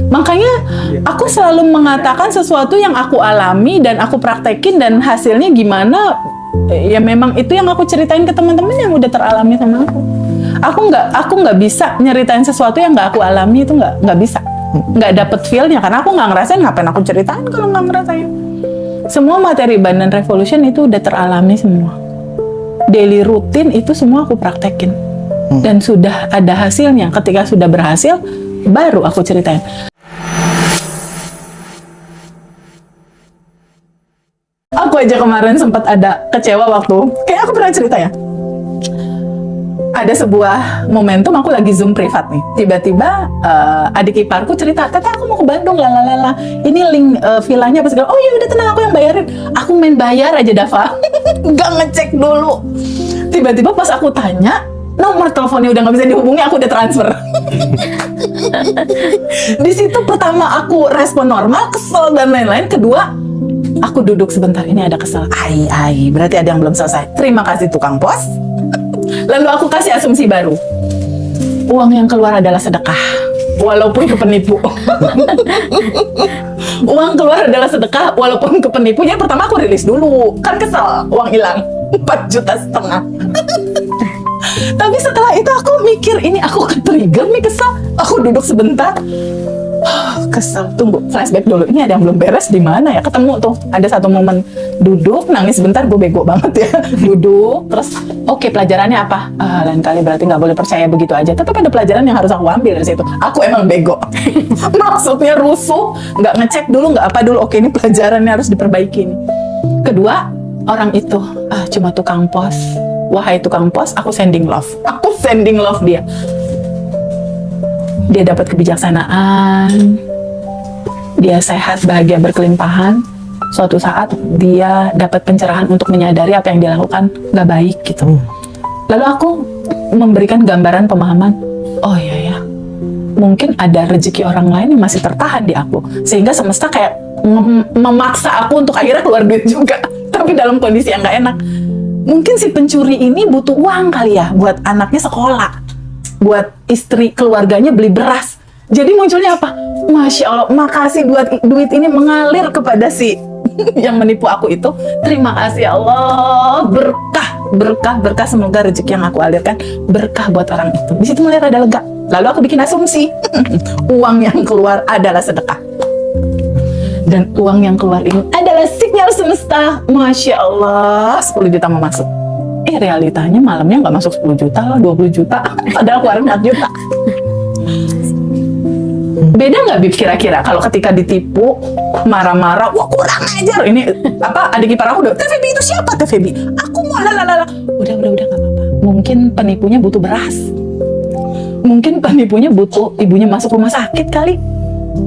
Makanya aku selalu mengatakan sesuatu yang aku alami dan aku praktekin dan hasilnya gimana, ya memang itu yang aku ceritain ke teman-teman yang udah teralami sama aku. Aku nggak bisa nyeritain sesuatu yang nggak aku alami, itu nggak bisa, nggak dapet feel-nya karena aku nggak ngerasain. Ngapain aku ceritain kalau nggak ngerasain? Semua materi Bandan Revolution itu udah teralami semua. Daily rutin itu semua aku praktekin dan sudah ada hasilnya. Ketika sudah berhasil, baru aku ceritain. Aku aja kemarin sempat ada kecewa waktu, kayak aku pernah cerita ya. Ada sebuah momentum aku lagi Zoom privat nih. Tiba-tiba adik iparku cerita, "Tete, aku mau ke Bandung, lalalala. Ini link villanya apa segala." "Oh ya udah, tenang, aku yang bayarin." Aku main bayar aja, Dava. Nggak ngecek dulu. Tiba-tiba pas aku tanya, nomor teleponnya udah nggak bisa dihubungi, aku udah transfer. Di situ pertama aku respon normal, kesel dan lain-lain. Kedua, aku duduk sebentar, ini ada kesel. Berarti ada yang belum selesai. Terima kasih tukang pos. Lalu aku kasih asumsi baru. Uang yang keluar adalah sedekah, walaupun ke penipu. Uang keluar adalah sedekah, walaupun ke penipu. Yang pertama aku rilis dulu, kan kesel, uang hilang 4,5 juta. Tapi setelah itu aku mikir, ini aku ke-trigger nih, kesel. Aku duduk sebentar, kesel, tunggu, flashback dulu. Ini ada yang belum beres di mana ya? Ketemu tuh, ada satu momen duduk, nangis sebentar, gue bego banget ya. Duduk, terus oke, pelajarannya apa? Lain kali berarti nggak boleh percaya begitu aja. Tapi ada pelajaran yang harus aku ambil dari situ. Aku emang bego. Maksudnya rusuh, nggak ngecek dulu, nggak apa dulu. Oke, ini pelajarannya harus diperbaiki. Kedua, orang itu cuma tukang pos. Wahai tukang pos, aku sending love. Aku sending love dia. Dia dapat kebijaksanaan, dia sehat, bahagia, berkelimpahan. Suatu saat dia dapat pencerahan untuk menyadari apa yang dia lakukan nggak baik gitu. Lalu aku memberikan gambaran pemahaman, oh iya ya, mungkin ada rezeki orang lain yang masih tertahan di aku, sehingga semesta kayak memaksa aku untuk akhirnya keluar duit juga, tapi dalam kondisi yang nggak enak. Mungkin si pencuri ini butuh uang kali ya buat anaknya sekolah, buat istri keluarganya beli beras. Jadi munculnya apa? Masya Allah, makasih duit ini mengalir kepada si yang menipu aku itu. Terima kasih Allah, berkah, semoga rezeki yang aku alirkan berkah buat orang itu. Di situ mulai rada lega. Lalu aku bikin asumsi, uang yang keluar adalah sedekah. Dan uang yang keluar ini adalah sinyal semesta. Masya Allah, 10 juta mau masuk. Realitanya malamnya nggak masuk 10 juta lah, 20 juta. Padahal keluarin 4 juta. Beda nggak, Bib, kira-kira kalau ketika ditipu, marah-marah, wah kurang ajar. Ini apa, adik ipar aku udah, TVB itu siapa TVB? Aku mau lalala. Udah nggak apa-apa. Mungkin penipunya butuh beras. Mungkin penipunya butuh ibunya masuk rumah sakit kali.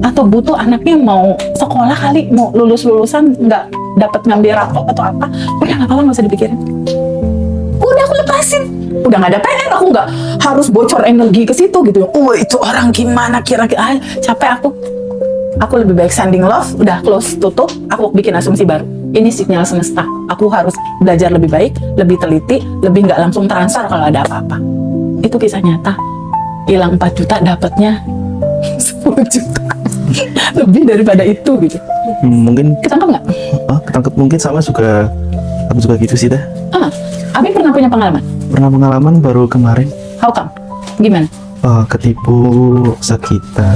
Atau butuh anaknya mau sekolah kali, mau lulusan nggak dapat ngambil rapot atau apa. Udah nggak apa-apa, nggak usah dipikirin. Udah aku lepasin, udah nggak ada PR, aku nggak harus bocor energi ke situ gitu. Itu orang gimana kira-kira, capek aku lebih baik sending love, udah close, tutup. Aku bikin asumsi baru, ini sinyal semesta, aku harus belajar lebih baik, lebih teliti, lebih nggak langsung transfer kalau ada apa-apa. Itu kisah nyata. Hilang 4 juta, dapatnya 10 juta. Lebih daripada itu gitu. Mungkin ketangkep nggak? Ketangkep, mungkin sama juga. Aku juga gitu sih dah. Abi pernah punya pengalaman? Pernah pengalaman baru kemarin. How come? Gimana? Ketipu sekitar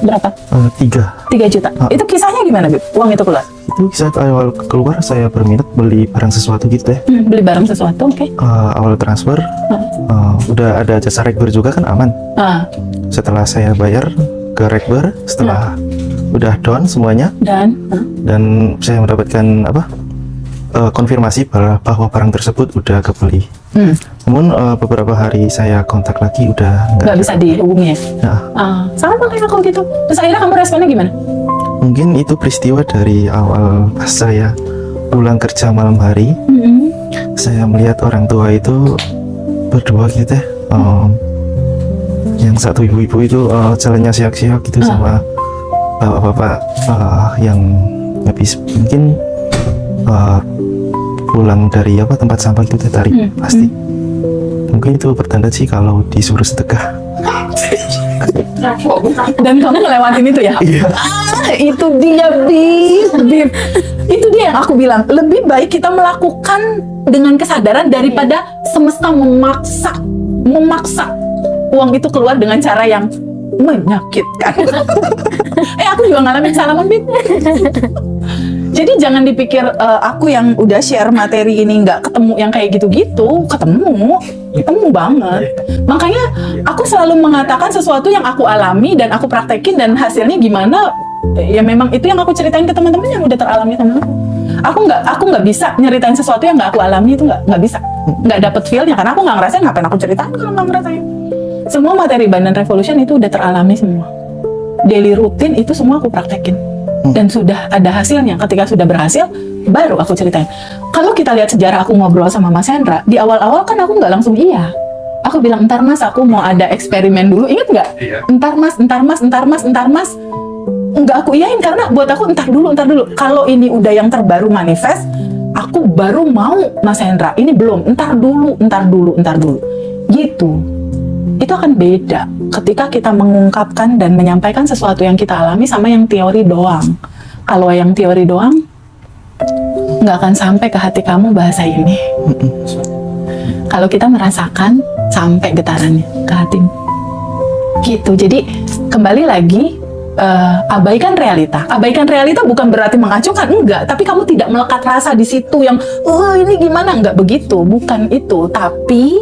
Berapa? 3 juta. Itu kisahnya gimana, Bib? Uang itu keluar? Itu kisah awal keluar, saya berminat beli barang sesuatu gitu ya. Beli barang sesuatu, oke. Awal transfer, udah ada jasa rekber juga kan, aman. Setelah saya bayar ke rekber, setelah udah down semuanya, dan saya mendapatkan konfirmasi bahwa barang tersebut udah kebeli. Namun beberapa hari saya kontak lagi udah nggak bisa dihubungi ya. Sama kayak aku gitu. Terus akhirnya kamu responnya gimana? Mungkin itu peristiwa dari awal pas saya pulang kerja malam hari. Saya melihat orang tua itu berdua gitu ya. Yang satu ibu-ibu itu jalannya siak-siak gitu sama bapak-bapak yang habis mungkin pulang dari tempat sampah itu tarik pasti. Mungkin itu pertanda sih kalau disuruh sedekah. Dan kamu ngelewatin itu ya? Iya. Itu dia, Bib. Itu dia yang aku bilang. Lebih baik kita melakukan dengan kesadaran daripada semesta memaksa uang itu keluar dengan cara yang menyakitkan. Aku juga ngalamin salaman, Bib. Jadi jangan dipikir aku yang udah share materi ini nggak ketemu yang kayak gitu-gitu. Ketemu banget. Makanya aku selalu mengatakan sesuatu yang aku alami dan aku praktekin dan hasilnya gimana. Ya memang itu yang aku ceritain ke teman-teman yang udah teralami sama aku nggak bisa nyeritain sesuatu yang nggak aku alami, itu nggak bisa, nggak dapet feel-nya karena aku nggak ngerasain. Ngapain aku ceritain kalau nggak ngerasain? Semua materi Bandan Revolution itu udah teralami semua. Daily rutin itu semua aku praktekin dan sudah ada hasilnya. Ketika sudah berhasil baru aku ceritain. Kalau kita lihat sejarah aku ngobrol sama Mas Hendra di awal-awal kan aku nggak langsung iya. Aku bilang, entar Mas, aku mau ada eksperimen dulu. Ingat nggak? Iya. Entar Mas. Nggak aku iyain karena buat aku entar dulu. Kalau ini udah yang terbaru manifest, aku baru mau Mas Hendra. Ini belum, entar dulu. Gitu. Itu akan beda ketika kita mengungkapkan dan menyampaikan sesuatu yang kita alami sama yang teori doang. Kalau yang teori doang, nggak akan sampai ke hati kamu bahasa ini. Kalau kita merasakan, sampai getarannya ke hatimu. Gitu. Jadi kembali lagi, abaikan realita. Abaikan realita bukan berarti mengacungkan, enggak. Tapi kamu tidak melekat rasa di situ yang, ini gimana, enggak begitu. Bukan itu. Tapi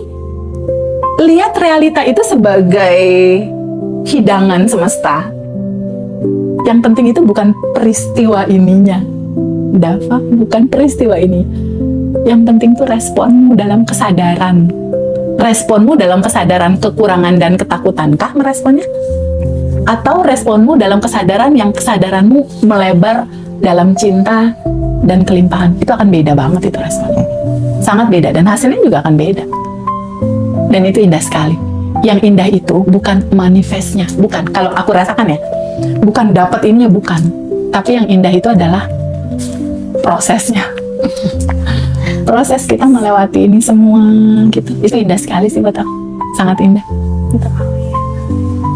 lihat realita itu sebagai hidangan semesta. Yang penting itu bukan peristiwa ininya, Dava, bukan peristiwa ini. Yang penting itu responmu dalam kesadaran. Responmu dalam kesadaran kekurangan dan ketakutankah meresponnya? Atau responmu dalam kesadaran yang kesadaranmu melebar dalam cinta dan kelimpahan? Itu akan beda banget itu responnya. Sangat beda dan hasilnya juga akan beda. Dan itu indah sekali. Yang indah itu bukan manifestnya, bukan. Kalau aku rasakan ya, bukan dapat ininya, bukan. Tapi yang indah itu adalah prosesnya. Proses kita melewati ini semua gitu. Itu indah sekali sih buat aku. Sangat indah. Gitu.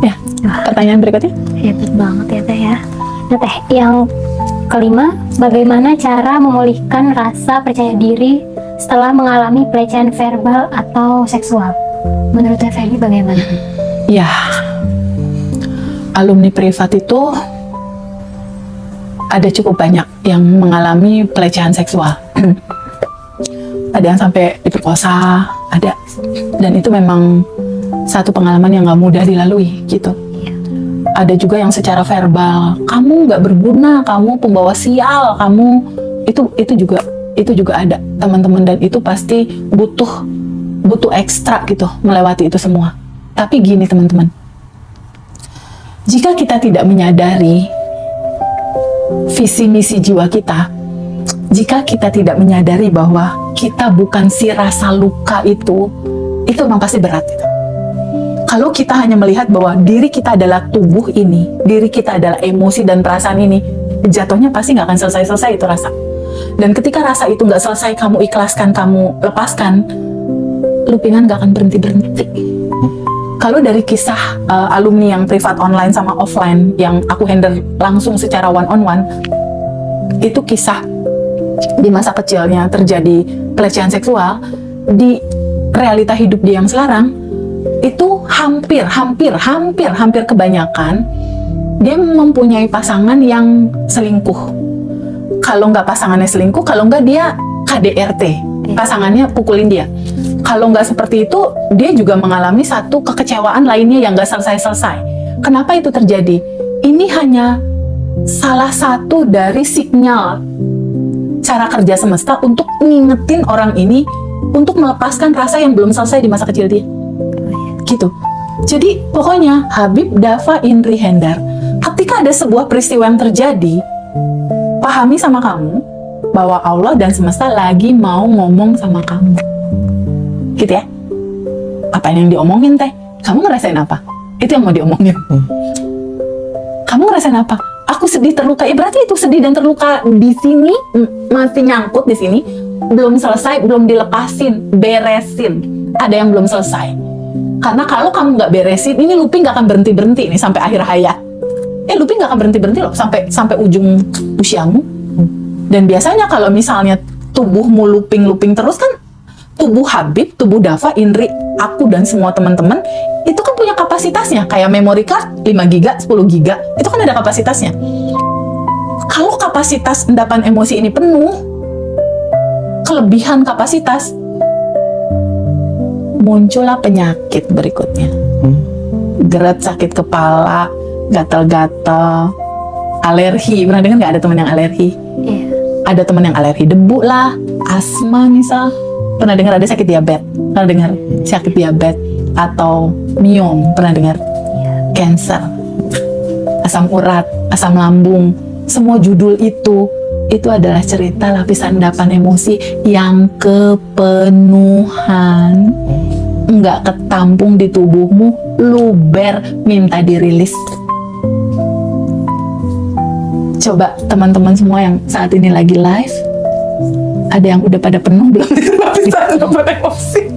Ya, pertanyaan berikutnya? Hebat banget ya Teh ya. Nah Teh, yang kelima, bagaimana cara memulihkan rasa percaya diri setelah mengalami pelecehan verbal atau seksual? Menurut Teh Feli bagaimana? Ya, alumni privat itu ada cukup banyak yang mengalami pelecehan seksual. Ada yang sampai diperkosa, ada. Dan itu memang satu pengalaman yang gak mudah dilalui gitu. Ada juga yang secara verbal, kamu gak berguna, kamu pembawa sial, kamu itu juga ada teman-teman, dan itu pasti butuh ekstra gitu melewati itu semua. Tapi gini teman-teman, jika kita tidak menyadari visi misi jiwa kita, jika kita tidak menyadari bahwa kita bukan si rasa luka itu memang pasti berat itu. Kalau kita hanya melihat bahwa diri kita adalah tubuh ini, diri kita adalah emosi dan perasaan ini, jatuhnya pasti nggak akan selesai-selesai itu rasa. Dan ketika rasa itu nggak selesai, kamu ikhlaskan, kamu lepaskan, lupingan nggak akan berhenti-berhenti. Kalau dari kisah alumni yang privat online sama offline yang aku handle langsung secara one-on-one, itu kisah di masa kecilnya terjadi pelecehan seksual, di realita hidup dia yang sekarang, itu hampir kebanyakan dia mempunyai pasangan yang selingkuh. Kalau nggak pasangannya selingkuh, kalau nggak dia KDRT, pasangannya pukulin dia. Kalau nggak seperti itu, dia juga mengalami satu kekecewaan lainnya yang nggak selesai-selesai. Kenapa itu terjadi? Ini hanya salah satu dari sinyal cara kerja semesta untuk ngingetin orang ini untuk melepaskan rasa yang belum selesai di masa kecil dia. Gitu. Jadi pokoknya Habib Dava Indri Hendar, ketika ada sebuah peristiwa yang terjadi, pahami sama kamu bahwa Allah dan semesta lagi mau ngomong sama kamu. Gitu ya. Apa yang diomongin Teh? Kamu ngerasain apa? Itu yang mau diomongin. Kamu ngerasain apa? Aku sedih, terluka. Ya berarti itu sedih dan terluka di sini masih nyangkut di sini, belum selesai, belum dilepasin, beresin. Ada yang belum selesai. Karena kalau kamu nggak beresin, ini looping nggak akan berhenti-berhenti nih sampai akhir hayat. Looping nggak akan berhenti-berhenti loh sampai ujung usiamu. Dan biasanya kalau misalnya tubuhmu looping terus kan, tubuh Habib, tubuh Dava, Indri, aku dan semua teman-teman itu kan punya kapasitasnya. Kayak memory card 5 GB, 10 GB, itu kan ada kapasitasnya. Kalau kapasitas endapan emosi ini penuh, kelebihan kapasitas, muncullah penyakit berikutnya. Gerd, sakit kepala, gatal-gatal, alergi. Pernah dengar nggak ada teman yang alergi? Iya. Ada teman yang alergi debu lah, asma misal. Pernah dengar ada sakit diabetes? Pernah dengar sakit diabetes atau miom? Pernah dengar? Cancer, asam urat, asam lambung. Semua judul itu adalah cerita lapisan endapan emosi yang kepenuhan, nggak ketampung di tubuhmu, luber, minta dirilis. Coba teman-teman semua yang saat ini lagi live, ada yang udah pada penuh belum itu lapisan endapan emosi?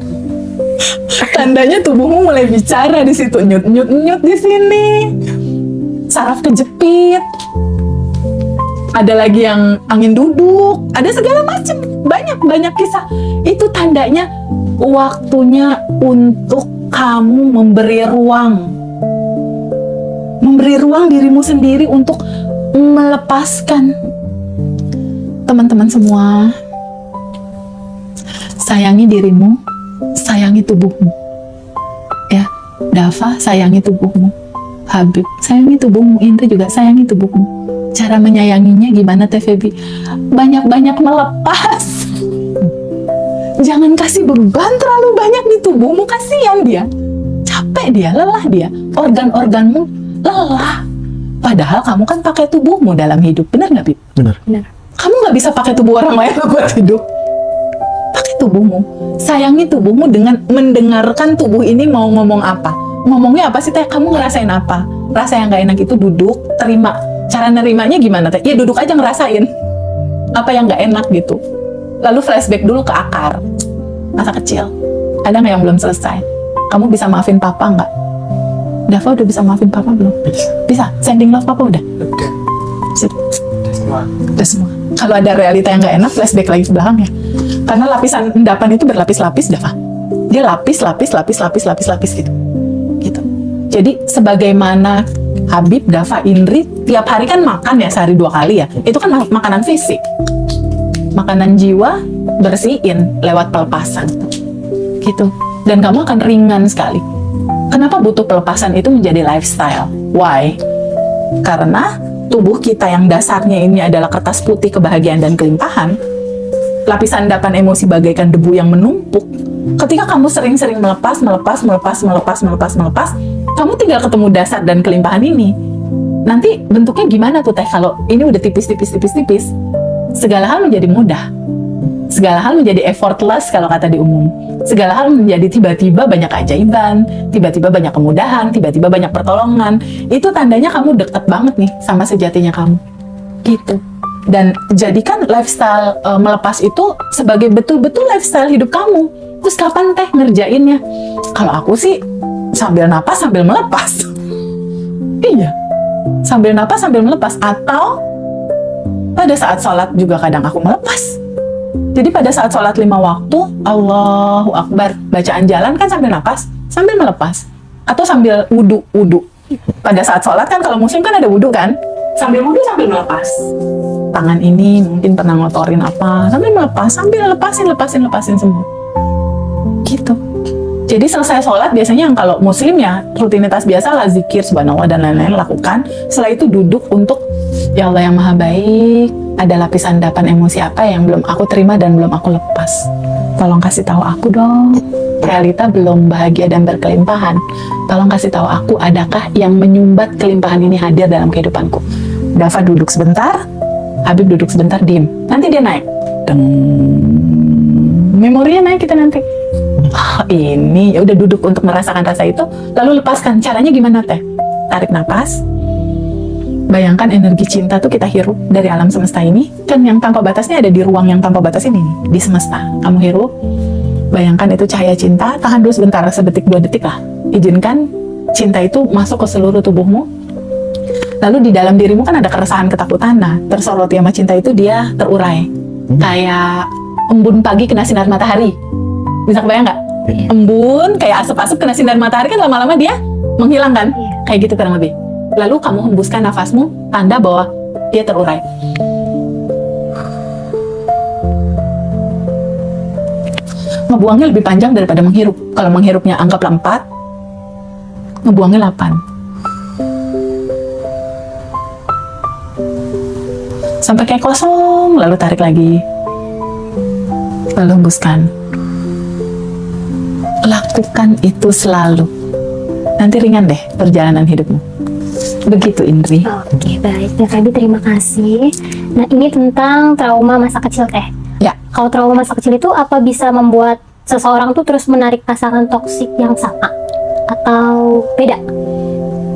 Tandanya tubuhmu mulai bicara di situ, nyut di sini, saraf kejepit. Ada lagi yang angin duduk, ada segala macam, banyak kisah. Itu tandanya waktunya untuk kamu memberi ruang dirimu sendiri untuk melepaskan. Teman-teman semua, sayangi dirimu, sayangi tubuhmu. Ya, Dava, sayangi tubuhmu. Habib, sayangi tubuhmu. Indri juga sayangi tubuhmu. Cara menyayanginya gimana, Teh Febi? Banyak-banyak melepas. Jangan kasih beban terlalu banyak di tubuhmu, kasihan dia. Capek dia, lelah dia. Organ-organmu lelah. Padahal kamu kan pakai tubuhmu dalam hidup. Benar nggak, Bib? Benar. Kamu nggak bisa pakai tubuh orang lain buat hidup. Pakai tubuhmu. Sayangi tubuhmu dengan mendengarkan tubuh ini mau ngomong apa. Ngomongnya apa sih, Teh? Kamu ngerasain apa? Rasa yang nggak enak itu duduk, terima. Cara nerimanya gimana, Teh? Ya duduk aja ngerasain apa yang nggak enak gitu. Lalu flashback dulu ke akar masa kecil. Ada nggak yang belum selesai? Kamu bisa maafin papa nggak? Dava udah bisa maafin papa belum? Bisa. Sending love papa udah? Sip. Udah semua. Kalau ada realita yang nggak enak, flashback lagi ke belakang ya. Karena lapisan endapan itu berlapis-lapis, Dava. Dia lapis gitu. Jadi sebagaimana Habib, Dava, Indri tiap hari kan makan ya, sehari 2 kali ya. Itu kan makanan fisik. Makanan jiwa bersihin lewat pelepasan. Gitu. Dan kamu akan ringan sekali. Kenapa butuh pelepasan itu menjadi lifestyle? Why? Karena tubuh kita yang dasarnya ini adalah kertas putih kebahagiaan dan kelimpahan. Lapisan endapan emosi bagaikan debu yang menumpuk. Ketika kamu sering-sering melepas, kamu tinggal ketemu dasar dan kelimpahan ini. Nanti bentuknya gimana tuh, Teh? Kalau ini udah tipis. Segala hal menjadi mudah. Segala hal menjadi effortless kalau kata di umum. Segala hal menjadi tiba-tiba banyak keajaiban, tiba-tiba banyak kemudahan, tiba-tiba banyak pertolongan. Itu tandanya kamu deket banget nih sama sejatinya kamu. Gitu. Dan jadikan lifestyle melepas itu sebagai betul-betul lifestyle hidup kamu. Terus kapan, Teh, ngerjainnya? Kalau aku sih sambil napas sambil melepas. Iya, sambil napas sambil melepas. Atau pada saat sholat juga kadang aku melepas. Jadi pada saat sholat 5 waktu, Allahu Akbar, bacaan jalan kan sambil napas, sambil melepas. Atau sambil wudu. Pada saat sholat kan kalau muslim kan ada wudu kan, sambil wudu sambil melepas. Tangan ini mungkin pernah ngotorin apa, sambil melepas, sambil lepasin semua. Gitu. Jadi selesai sholat biasanya yang kalau muslim ya rutinitas biasa lah, zikir, subhanallah dan lain-lain lakukan. Setelah itu duduk untuk ya Allah yang maha baik, ada lapisan endapan emosi apa yang belum aku terima dan belum aku lepas. Tolong kasih tahu aku dong. Realita belum bahagia dan berkelimpahan. Tolong kasih tahu aku, adakah yang menyumbat kelimpahan ini hadir dalam kehidupanku. Dava duduk sebentar, Habib duduk sebentar, diem. Nanti dia naik. Deng. Memorinya naik kita nanti. Ini ya udah duduk untuk merasakan rasa itu, lalu lepaskan. Caranya gimana, Teh? Tarik napas. Bayangkan energi cinta tuh kita hirup dari alam semesta ini. Kan yang tanpa batasnya ada di ruang yang tanpa batas ini nih, di semesta. Kamu hirup, Bayangkan itu cahaya cinta, tahan dulu sebentar, sedetik 2 detik lah. Izinkan cinta itu masuk ke seluruh tubuhmu. Lalu di dalam dirimu kan ada keresahan, ketakutan. Nah, tersoroti sama cinta itu dia terurai. Kayak embun pagi kena sinar matahari. Bisa kebayang nggak? Embun kayak asap-asap kena sinar matahari kan lama-lama dia menghilang kan? Kayak gitu kurang lebih. Lalu kamu hembuskan nafasmu, tanda bahwa dia terurai. Ngebuangnya lebih panjang daripada menghirup. Kalau menghirupnya anggaplah 4, ngebuangnya 8. Sampai kayak kosong, lalu tarik lagi. Lalu hembuskan. Lakukan itu selalu. Nanti ringan deh perjalanan hidupmu. Begitu, Indri. Oke, baik. Teh Feby, terima kasih. Nah, ini tentang trauma masa kecil, Teh. Ya. Kalau trauma masa kecil itu apa bisa membuat seseorang tuh terus menarik pasangan toksik yang sama? Atau beda?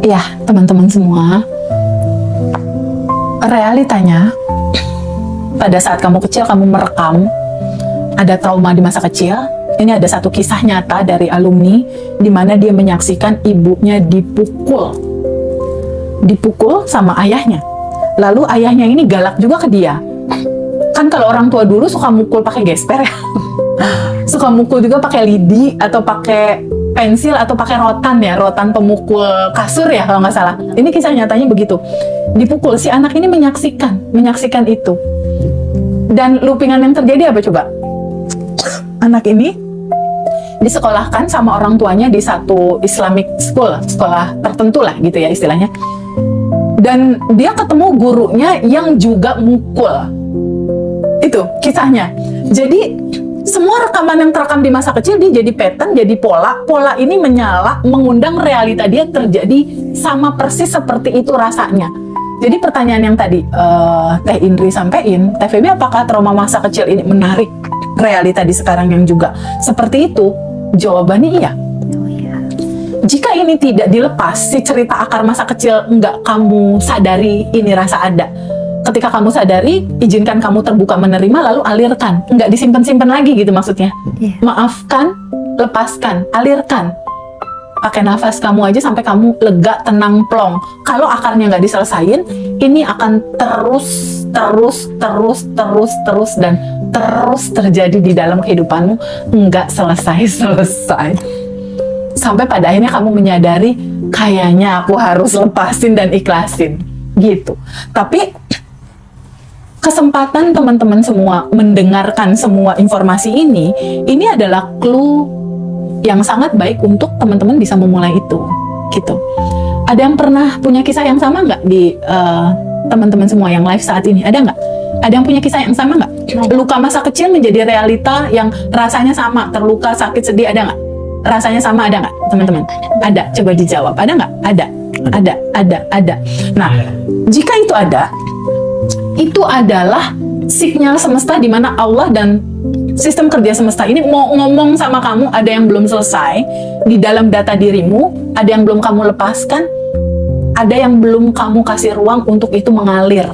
Ya, teman-teman semua. Realitanya, pada saat kamu kecil, kamu merekam ada trauma di masa kecil. Ini ada satu kisah nyata dari alumni di mana dia menyaksikan ibunya dipukul sama ayahnya. Lalu ayahnya ini galak juga ke dia. Kan kalau orang tua dulu suka mukul pakai gesper ya. Suka mukul juga pakai lidi atau pakai pensil atau pakai rotan ya, rotan pemukul kasur ya kalau nggak salah. Ini kisah nyatanya begitu. Dipukul, si anak ini menyaksikan itu. Dan loopingan yang terjadi apa coba? Anak ini disekolahkan sama orang tuanya di satu Islamic school, sekolah tertentu lah gitu ya istilahnya. Dan dia ketemu gurunya yang juga mukul. Itu kisahnya. Jadi semua rekaman yang terekam di masa kecil dia jadi pattern, jadi pola. Pola ini menyala, mengundang realita dia terjadi sama persis seperti itu rasanya. Jadi pertanyaan yang tadi Teh Indri sampein, Teh Feby, apakah trauma masa kecil ini menarik realita di sekarang yang juga seperti itu? Jawabannya iya. Jika ini tidak dilepas, si cerita akar masa kecil nggak kamu sadari ini rasa ada. Ketika kamu sadari, izinkan kamu terbuka menerima, lalu alirkan. Nggak disimpan-simpan lagi gitu maksudnya. Maafkan, lepaskan, alirkan. Pakai nafas kamu aja sampai kamu lega, tenang, plong. Kalau akarnya nggak diselesain, ini akan terus dan terus terjadi di dalam kehidupanmu, nggak selesai. Sampai pada akhirnya kamu menyadari, kayaknya aku harus lepasin dan ikhlasin. Gitu. Tapi kesempatan teman-teman semua mendengarkan semua informasi ini adalah clue yang sangat baik untuk teman-teman bisa memulai itu, gitu. Ada yang pernah punya kisah yang sama nggak di teman-teman semua yang live saat ini? Ada nggak? Ada yang punya kisah yang sama nggak? Luka masa kecil menjadi realita yang rasanya sama, terluka, sakit, sedih, ada nggak? Rasanya sama, ada nggak, teman-teman? Ada. Coba dijawab. Ada nggak? Ada. Nah, jika itu ada, itu adalah sinyal semesta di mana Allah dan sistem kerja semesta ini mau ngomong sama kamu. Ada yang belum selesai di dalam data dirimu, ada yang belum kamu lepaskan, ada yang belum kamu kasih ruang untuk itu mengalir,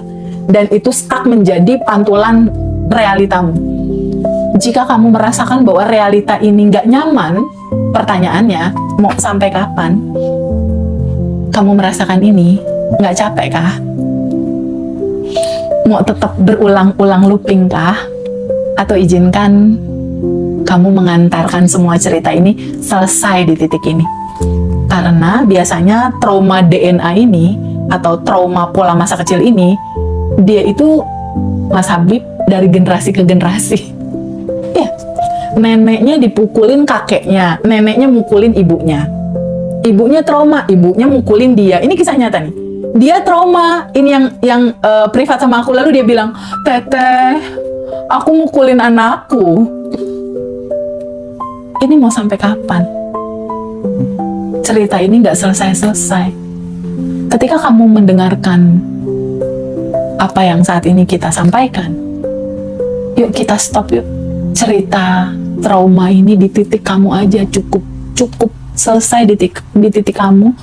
dan itu stuck menjadi pantulan realitamu. Jika kamu merasakan bahwa realita ini nggak nyaman, pertanyaannya, mau sampai kapan kamu merasakan ini? Nggak capek kah? Mau tetap berulang-ulang looping kah? Atau izinkan kamu mengantarkan semua cerita ini selesai di titik ini? Karena biasanya trauma DNA ini atau trauma pola masa kecil ini, dia itu, Mas Habib, dari generasi ke generasi. Ya, neneknya dipukulin kakeknya, neneknya mukulin ibunya. Ibunya trauma, ibunya mukulin dia. Ini kisah nyata nih. Dia trauma, ini yang privat sama aku. Lalu dia bilang, Teteh, aku mukulin anakku. Ini mau sampai kapan? Cerita ini nggak selesai-selesai. Ketika kamu mendengarkan apa yang saat ini kita sampaikan, yuk kita stop yuk. Cerita trauma ini di titik kamu aja, cukup selesai di titik kamu.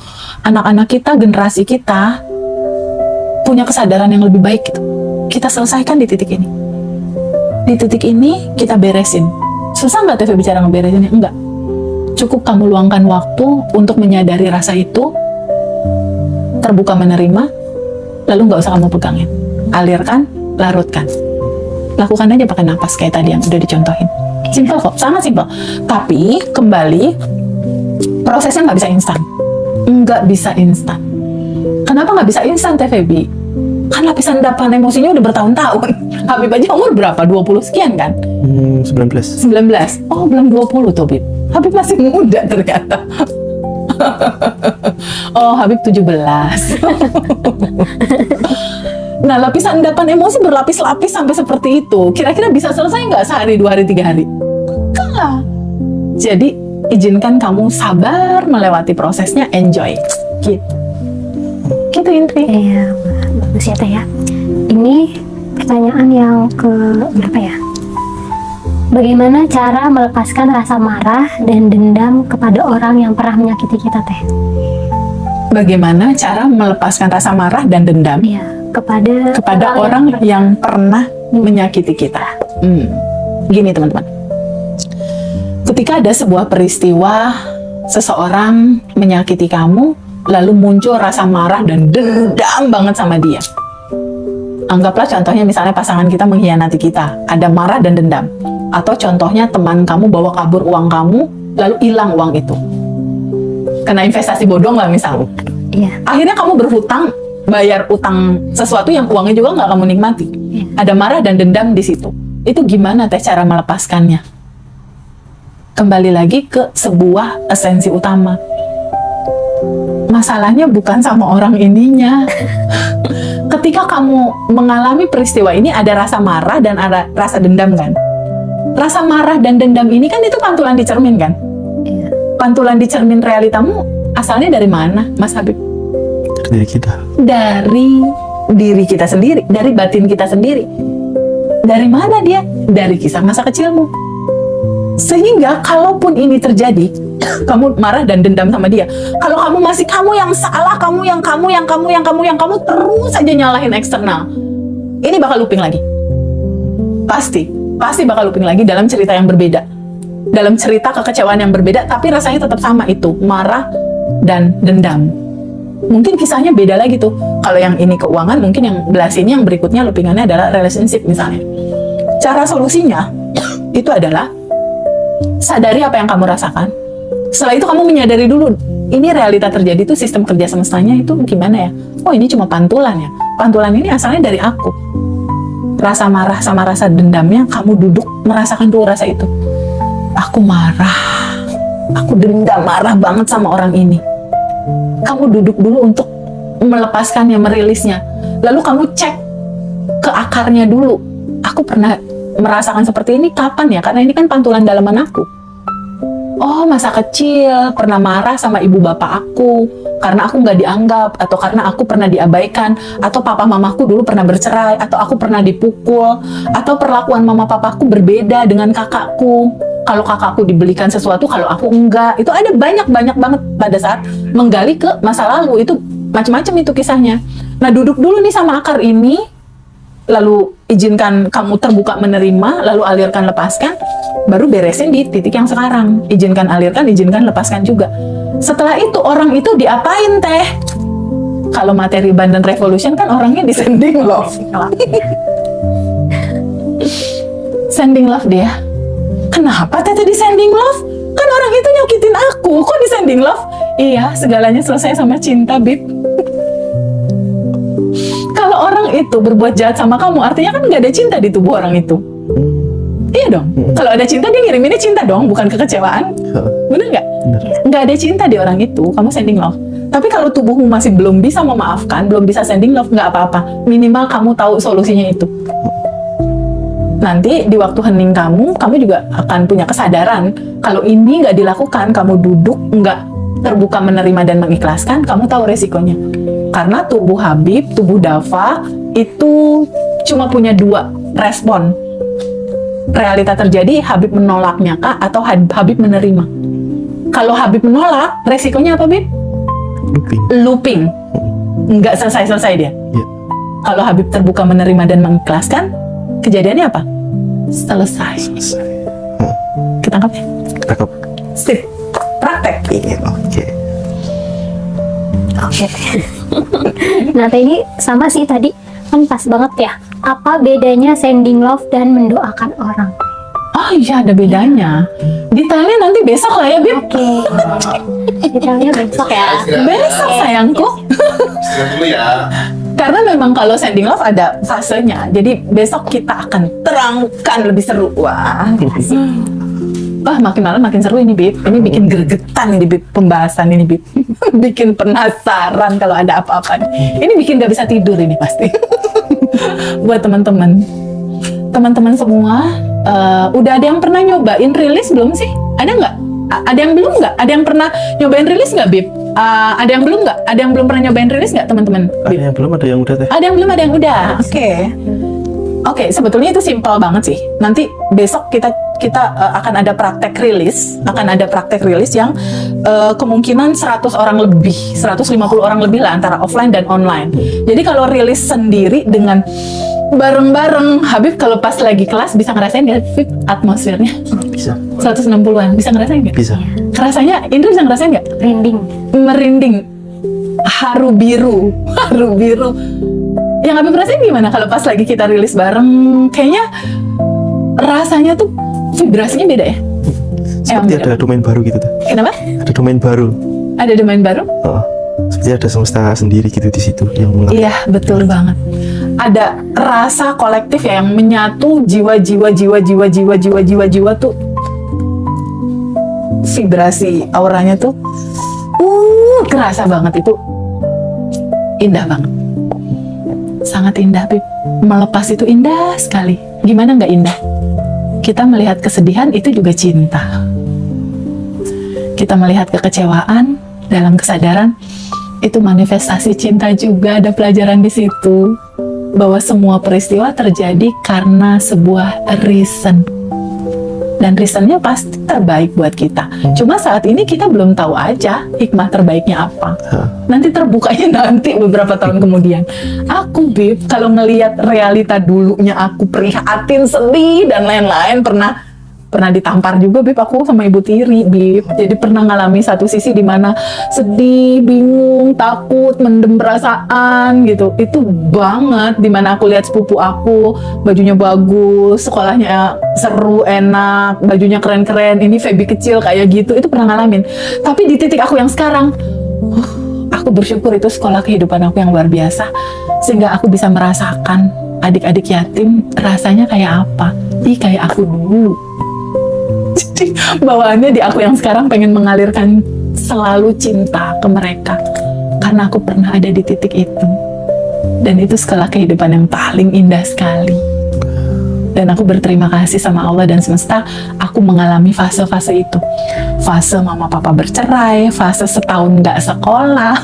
Anak-anak kita, generasi kita punya kesadaran yang lebih baik gitu. Kita selesaikan di titik ini. Di titik ini kita beresin Susah nggak TV bicara ngeberesinnya? Enggak. Cukup kamu luangkan waktu untuk menyadari rasa itu, terbuka menerima, lalu nggak usah kamu pegangin. Alirkan, larutkan. Lakukan aja pakai napas kayak tadi yang udah dicontohin. Simpel kok, sangat simpel. Tapi kembali, prosesnya nggak bisa instan. Nggak bisa instan. Kenapa nggak bisa instan, TVB? Kan lapisan endapan emosinya udah bertahun-tahun. Habib aja umur berapa? 20 sekian kan? 19. 19. Oh, belum 20 tuh, Bib. Habib masih muda ternyata. Oh, Habib 17. Nah, lapisan endapan emosi berlapis-lapis sampai seperti itu. Kira-kira bisa selesai nggak sehari, 2 hari, 3 hari? Enggak. Jadi, izinkan kamu sabar melewati prosesnya, enjoy. Gitu. Gitu, Indri. Iya, bagus ya Teh ya. Ini pertanyaan yang ke berapa ya? Bagaimana cara melepaskan rasa marah dan dendam kepada orang yang pernah menyakiti kita, Teh? Bagaimana cara melepaskan rasa marah dan dendam Iya, kepada orang yang pernah menyakiti kita? Gini, teman-teman. Ketika ada sebuah peristiwa, seseorang menyakiti kamu, lalu muncul rasa marah dan dendam banget sama dia. Anggaplah contohnya misalnya pasangan kita mengkhianati kita, ada marah dan dendam. Atau contohnya teman kamu bawa kabur uang kamu, lalu hilang uang itu. Kena investasi bodong lah misalnya. Iya. Akhirnya kamu berhutang, bayar utang sesuatu yang uangnya juga nggak kamu nikmati. Iya. Ada marah dan dendam di situ. Itu gimana Teh cara melepaskannya? Kembali lagi ke sebuah esensi utama. Masalahnya bukan sama orang ininya. Ketika kamu mengalami peristiwa ini, ada rasa marah dan ada rasa dendam kan? Rasa marah dan dendam ini kan itu pantulan di cermin kan? Iya. Pantulan di cermin realitamu asalnya dari mana, Mas Habib? Dari diri kita. Dari diri kita sendiri, dari batin kita sendiri. Dari mana dia? Dari kisah masa kecilmu. Sehingga kalaupun ini terjadi, kamu marah dan dendam sama dia. Kalau kamu masih kamu yang salah, kamu terus saja nyalahin eksternal. Ini bakal looping lagi. Pasti bakal looping lagi dalam cerita yang berbeda. Dalam cerita kekecewaan yang berbeda, tapi rasanya tetap sama itu, marah dan dendam. Mungkin kisahnya beda lagi tuh. Kalau yang ini keuangan, mungkin yang belah sini yang berikutnya loopingannya adalah relationship misalnya. Cara solusinya itu adalah sadari apa yang kamu rasakan. Setelah itu kamu menyadari dulu, ini realita terjadi tuh sistem kerja semestanya itu gimana ya? Oh, ini cuma pantulan ya. Pantulan ini asalnya dari aku. Rasa marah sama rasa dendamnya, kamu duduk merasakan dulu rasa itu. Aku marah, aku dendam, marah banget sama orang ini. Kamu duduk dulu untuk melepaskannya, merilisnya. Lalu kamu cek ke akarnya dulu. Aku pernah merasakan seperti ini kapan ya? Karena ini kan pantulan dalaman aku. Oh, masa kecil pernah marah sama ibu bapak aku karena aku nggak dianggap, atau karena aku pernah diabaikan, atau papa mamaku dulu pernah bercerai, atau aku pernah dipukul, atau perlakuan mama papaku berbeda dengan kakakku. Kalau kakakku dibelikan sesuatu, kalau aku enggak. Itu ada banyak banget pada saat menggali ke masa lalu. Itu macam-macam itu kisahnya. Nah, duduk dulu nih sama akar ini, lalu izinkan kamu terbuka menerima, lalu alirkan, lepaskan, baru beresin di titik yang sekarang. Izinkan, alirkan, izinkan, lepaskan juga. Setelah itu orang itu diapain Teh? Kalau materi Abundant Revolution kan orangnya di sending love. Sending love dia. Kenapa Teh di sending love? Kan orang itu nyakitin aku, kok di sending love? Iya, segalanya selesai sama cinta, Bib. Kalau orang itu berbuat jahat sama kamu, artinya kan nggak ada cinta di tubuh orang itu. Iya dong. Kalau ada cinta, dia ngiriminnya cinta dong, bukan kekecewaan. Bener nggak? Nggak ada cinta di orang itu, kamu sending love. Tapi kalau tubuhmu masih belum bisa memaafkan, belum bisa sending love, nggak apa-apa. Minimal kamu tahu solusinya itu. Nanti di waktu hening kamu juga akan punya kesadaran. Kalau ini nggak dilakukan, kamu duduk, nggak terbuka menerima dan mengikhlaskan, kamu tahu resikonya. Karena tubuh Habib, tubuh Dava, itu cuma punya 2 respon. Realita terjadi, Habib menolaknya kah, atau Habib menerima? Kalau Habib menolak, resikonya apa, Bib? Looping. Nggak selesai-selesai dia. Yeah. Kalau Habib terbuka menerima dan mengikhlaskan, kejadiannya apa? Selesai. Ketangkap ya? Ketangkep. Sip. Praktek. Iya, oke. Oke. Nah, ini sama sih tadi kan pas banget ya. Apa bedanya sending love dan mendoakan orang? Oh iya, ada bedanya. Detailnya nanti besok lah ya, Bib. Oke. Detailnya besok ya. Besok sayangku. Istirahat dulu ya. Karena memang kalau sending love ada fasenya. Jadi besok kita akan terangkan lebih seru. Wah. Wah, makin malam makin seru ini, Bib. Ini bikin gregetan ini, Bib. Pembahasan ini, Bib. Bikin penasaran kalau ada apa-apa. Ini bikin gak bisa tidur ini pasti. Buat teman-teman. Teman-teman semua, udah ada yang pernah nyobain rilis belum sih? Ada nggak? Ada yang belum nggak? Ada yang pernah nyobain rilis nggak, Bib? Ada yang belum nggak? Ada yang belum pernah nyobain rilis nggak, teman-teman? Ada yang belum, ada yang udah teh. Ada yang belum, ada yang udah. Oke, sebetulnya itu simpel banget sih. Nanti besok kita akan ada praktek rilis, yang kemungkinan 100 orang lebih, 150 orang lebih lah antara offline dan online. Jadi kalau rilis sendiri dengan bareng-bareng, Habib kalau pas lagi kelas bisa ngerasain nggak, Habib, atmosfernya? Bisa. 160-an, bisa ngerasain nggak? Bisa. Rasanya, Indra bisa ngerasain nggak? Merinding, haru biru. Yang Habib rasain gimana kalau pas lagi kita rilis bareng? Kayaknya rasanya tuh vibrasinya beda ya? Seperti ada domain baru gitu tuh. Kenapa? Ada domain baru. Ada domain baru? Oh, seperti ada semesta sendiri gitu di situ yang mulai. Iya, betul banget. Ada rasa kolektif ya yang menyatu jiwa-jiwa tuh, vibrasi auranya tuh kerasa banget, itu indah banget, sangat indah, Bib. Melepas itu indah sekali. Gimana nggak indah? Kita melihat kesedihan itu juga cinta. Kita melihat kekecewaan dalam kesadaran itu manifestasi cinta juga. Ada pelajaran di situ bahwa semua peristiwa terjadi karena sebuah reason, dan reasonnya pasti terbaik buat kita. Cuma saat ini kita belum tahu aja hikmah terbaiknya apa. Nanti terbukanya nanti beberapa tahun kemudian. Aku, Bib, kalau ngelihat realita dulunya aku prihatin, sedih dan lain-lain, pernah ditampar juga, Bib, aku sama Ibu Tiri, Bib. Jadi pernah ngalami satu sisi di mana sedih, bingung, takut, mendem perasaan gitu. Itu banget di mana aku lihat sepupu aku, bajunya bagus, sekolahnya seru, enak, bajunya keren-keren, ini Feby kecil kayak gitu. Itu pernah ngalamin. Tapi di titik aku yang sekarang, aku bersyukur itu sekolah kehidupan aku yang luar biasa, sehingga aku bisa merasakan adik-adik yatim rasanya kayak apa. Kayak aku dulu. Jadi bawaannya di aku yang sekarang pengen mengalirkan selalu cinta ke mereka, karena aku pernah ada di titik itu, dan itu sekolah kehidupan yang paling indah sekali. Dan aku berterima kasih sama Allah dan semesta, aku mengalami fase-fase itu. Fase mama papa bercerai, fase setahun gak sekolah,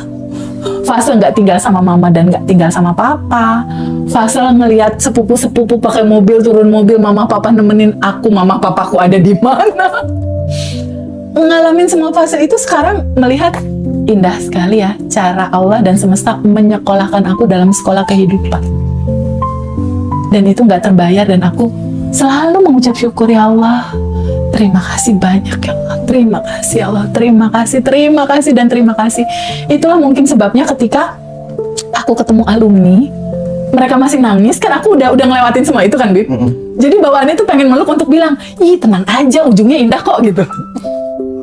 fase nggak tinggal sama mama dan nggak tinggal sama papa, fase ngelihat sepupu-sepupu pakai mobil, turun mobil, mama papa nemenin aku, mama papaku ada di mana. Ngalamin semua fase itu, sekarang melihat indah sekali ya cara Allah dan semesta menyekolahkan aku dalam sekolah kehidupan. Dan itu nggak terbayar, dan aku selalu mengucap syukur, ya Allah, terima kasih banyak ya Allah, terima kasih Allah, terima kasih dan terima kasih. Itulah mungkin sebabnya ketika aku ketemu alumni, mereka masih nangis, kan aku udah ngelewatin semua itu kan, Bib. Jadi bawaannya tuh pengen meluk untuk bilang, ih tenang aja, ujungnya indah kok gitu.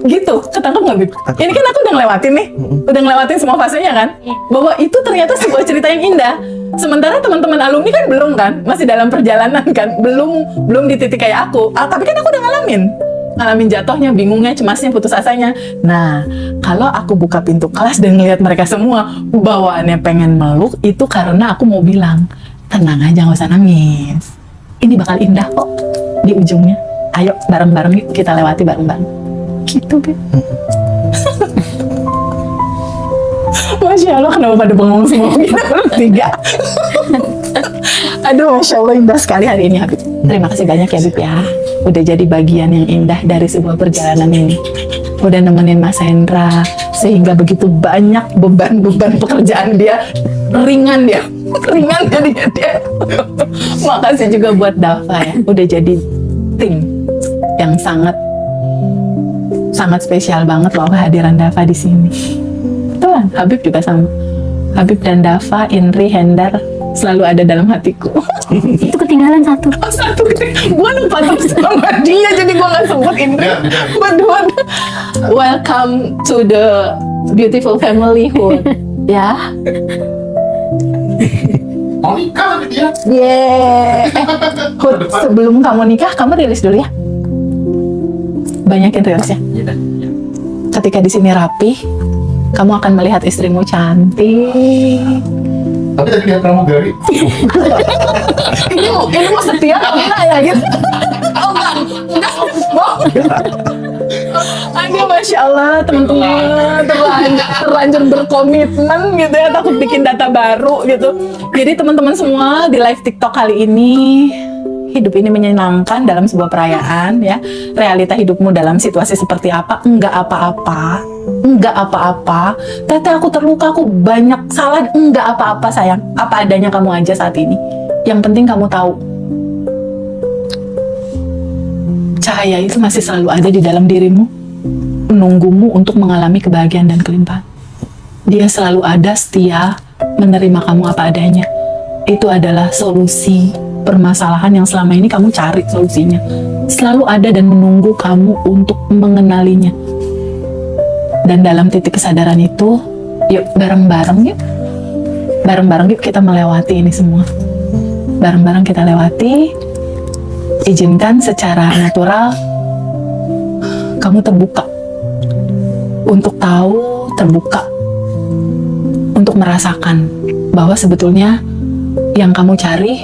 Gitu, ketangkep nggak, Bib? Ini kan aku udah ngelewatin nih, udah ngelewatin semua fasenya kan, bahwa itu ternyata sebuah cerita yang indah. Sementara teman-teman alumni kan belum kan, masih dalam perjalanan kan, belum di titik kayak aku. Tapi kan aku udah ngalamin jatuhnya, bingungnya, cemasnya, putus asanya. Nah, kalau aku buka pintu kelas dan ngelihat mereka semua bawaannya pengen meluk, itu karena aku mau bilang, tenang aja, nggak usah nangis. Ini bakal indah kok di ujungnya. Ayo bareng-bareng yuk, kita lewati bareng-bareng. Gitu, Beb. Masya Allah, kenapa pada bengong semua gitu? Tiga. Aduh, Masya Allah, indah sekali hari ini, Habib. Terima kasih banyak ya, Habib ya. Udah jadi bagian yang indah dari sebuah perjalanan ini. Udah nemenin Mas Hendra, sehingga begitu banyak beban-beban pekerjaan dia, ringan jadinya dia. Makasih juga buat Dafa ya, udah jadi tim yang sangat spesial banget loh kehadiran Dava di sini. Tuh, Habib juga sama. Habib dan Dava, Indri, Hendar selalu ada dalam hatiku. Itu ketinggalan satu. Oh, satu, gue lupa terus sama dia, jadi gue nggak sebut Indri. Waduh. Welcome to the beautiful familyhood. Ya. Mau nikah lagi dia. Yeay. Hud, sebelum kamu nikah, kamu rilis dulu ya. Banyakin rilisnya. Ketika di sini rapi, kamu akan melihat istrimu cantik. Tapi tadi lihat pramugari. ini mau setia apa enggak ya gitu? Oh enggak. Aduh, Masya Allah, teman-teman terlanjur berkomitmen gitu ya, takut bikin data baru gitu. Jadi teman-teman semua di live TikTok kali ini, hidup ini menyenangkan dalam sebuah perayaan ya. Realita hidupmu dalam situasi seperti apa? Enggak apa-apa. Teteh, aku terluka, aku banyak salah. Enggak apa-apa sayang. Apa adanya kamu aja saat ini. Yang penting kamu tahu, cahaya itu masih selalu ada di dalam dirimu, menunggumu untuk mengalami kebahagiaan dan kelimpahan. Dia selalu ada, setia, menerima kamu apa adanya. Itu adalah solusi permasalahan yang selama ini kamu cari solusinya. Selalu ada dan menunggu kamu untuk mengenalinya. Dan dalam titik kesadaran itu, yuk bareng-bareng yuk kita melewati ini semua. Bareng-bareng kita lewati. Izinkan secara natural kamu terbuka untuk tahu, terbuka untuk merasakan bahwa sebetulnya yang kamu cari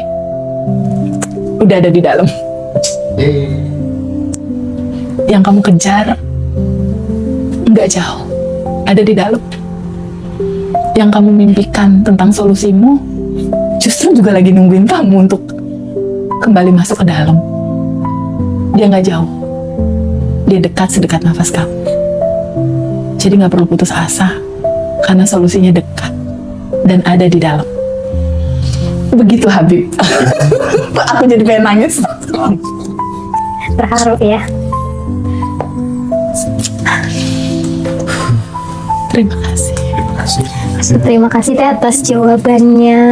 udah ada di dalam. Yang kamu kejar nggak jauh, ada di dalam. Yang kamu mimpikan tentang solusimu justru juga lagi nungguin kamu untuk kembali masuk ke dalam. Dia nggak jauh, dia dekat sedekat nafas kamu. Jadi nggak perlu putus asa, karena solusinya dekat dan ada di dalam. Begitu Habib. Aku jadi pengen nangis. Terharu ya. Terima kasih. Terima kasih Teh atas jawabannya.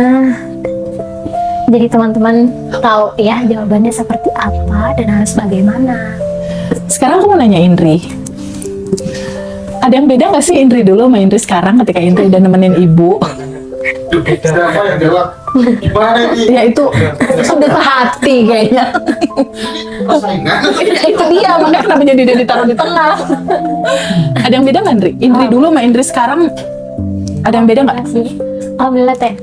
Jadi teman-teman tahu ya jawabannya seperti apa dan harus bagaimana. Sekarang aku mau nanya Indri. Ada yang beda nggak sih Indri dulu sama Indri sekarang ketika Indri udah nemenin ibu? Siapa yang jawab? Gimana ini? Ya itu sudah sehati kayaknya. Persaingan. Itu dia, makanya kenapa jadi dia ditaruh di tengah. Ada yang beda nggak Indri? Indri dulu sama Indri sekarang ada yang beda nggak? Terima kasih. Alhamdulillah Teh.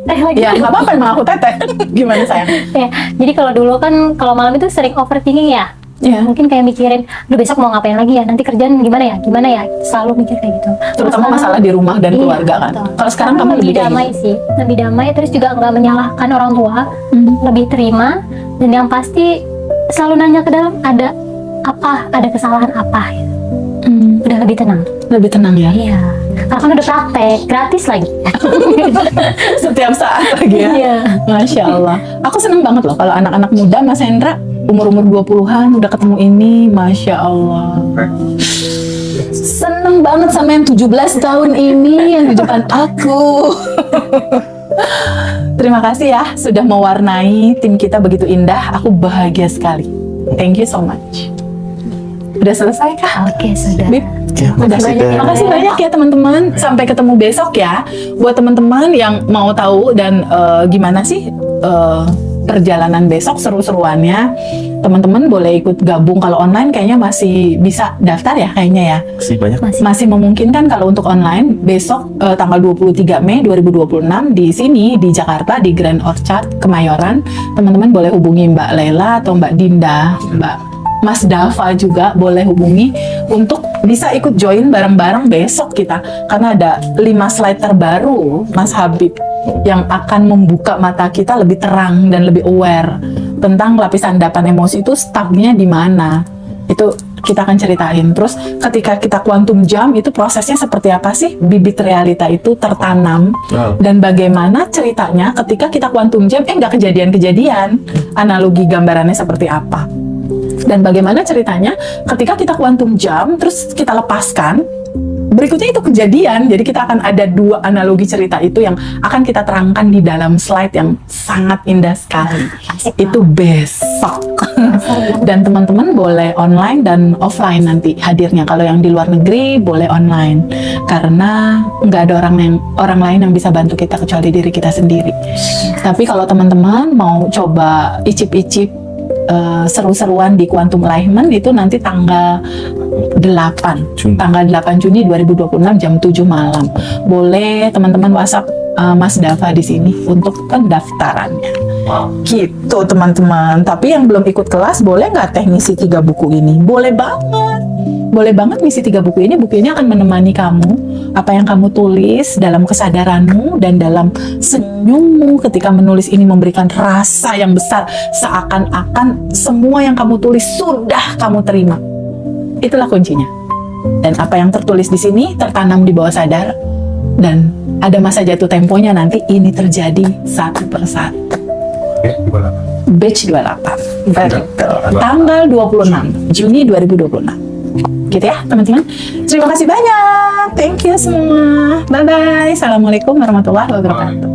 Lagi. Ya nggak apa-apa, emang aku teteh. Gimana sayang? Ya, jadi kalau dulu kan kalau malam itu sering overthinking ya. Ya. Mungkin kayak mikirin, aduh besok mau ngapain lagi ya, nanti kerjaan gimana ya, selalu mikir kayak gitu. Terutama Terus masalah di rumah dan iya, keluarga kan. betul. Kalau sekarang kamu lebih kayak damai gitu? sih, lebih damai, terus juga nggak menyalahkan orang tua, lebih terima, dan yang pasti selalu nanya ke dalam ada kesalahan apa, gitu. Udah lebih tenang. Lebih tenang ya. Iya, karena kan udah praktek, gratis lagi. Setiap saat lagi ya. Iya. Masya Allah. Aku seneng banget loh kalau anak-anak muda Mas Hendra umur-umur 20-an udah ketemu ini. Masya Allah. Seneng banget sama yang 17 tahun ini yang di depan aku. Terima kasih ya sudah mewarnai tim kita begitu indah. Aku bahagia sekali. Thank you so much. Udah selesai kah? Oke, sudah. Bib? Ya, Udah. makasih, Teh. Terima kasih banyak ya teman-teman. Sampai ketemu besok ya. Buat teman-teman yang mau tahu dan gimana sih perjalanan besok seru-seruannya, teman-teman boleh ikut gabung. Kalau online kayaknya masih bisa daftar ya kayaknya ya. Masih banyak. Masih memungkinkan kalau untuk online. Besok tanggal 23 Mei 2026 di sini di Jakarta di Grand Orchard Kemayoran. Teman-teman boleh hubungi Mbak Lela atau Mbak Dinda, Mas Dava juga boleh hubungi untuk bisa ikut join bareng-bareng besok kita, karena ada 5 slide terbaru Mas Habib yang akan membuka mata kita lebih terang dan lebih aware tentang lapisan endapan emosi itu stucknya di mana. Itu kita akan ceritain. Terus ketika kita quantum jump itu prosesnya seperti apa sih? Bibit realita itu tertanam dan bagaimana ceritanya ketika kita quantum jump nggak kejadian-kejadian. Analogi gambarannya seperti apa? Dan bagaimana ceritanya ketika kita quantum jump terus kita lepaskan, berikutnya itu kejadian. Jadi kita akan ada dua analogi cerita itu yang akan kita terangkan di dalam slide yang sangat indah sekali. Itu besok. Dan teman-teman boleh online dan offline nanti hadirnya. Kalau yang di luar negeri boleh online, karena nggak ada orang lain yang bisa bantu kita kecuali diri kita sendiri. Tapi kalau teman-teman mau coba icip-icip seru-seruan di Quantum Alignment, itu nanti tanggal 8 Juni 2026 jam 7 malam. Boleh teman-teman WhatsApp Mas Dava di sini untuk pendaftarannya. Gitu teman-teman. Tapi yang belum ikut kelas boleh nggak teh ngisi 3 buku ini? Boleh banget. Boleh banget ngisi 3 buku ini. Buku ini akan menemani kamu, apa yang kamu tulis dalam kesadaranmu dan dalam senyummu ketika menulis ini memberikan rasa yang besar, seakan-akan semua yang kamu tulis sudah kamu terima. Itulah kuncinya. Dan apa yang tertulis di sini tertanam di bawah sadar, dan ada masa jatuh temponya nanti ini terjadi satu persatu. Batch 28. Betul. Tanggal 26 Juni 2026. Gitu ya teman-teman. Terima kasih banyak. Thank you semua. Bye-bye. Assalamualaikum warahmatullahi wabarakatuh.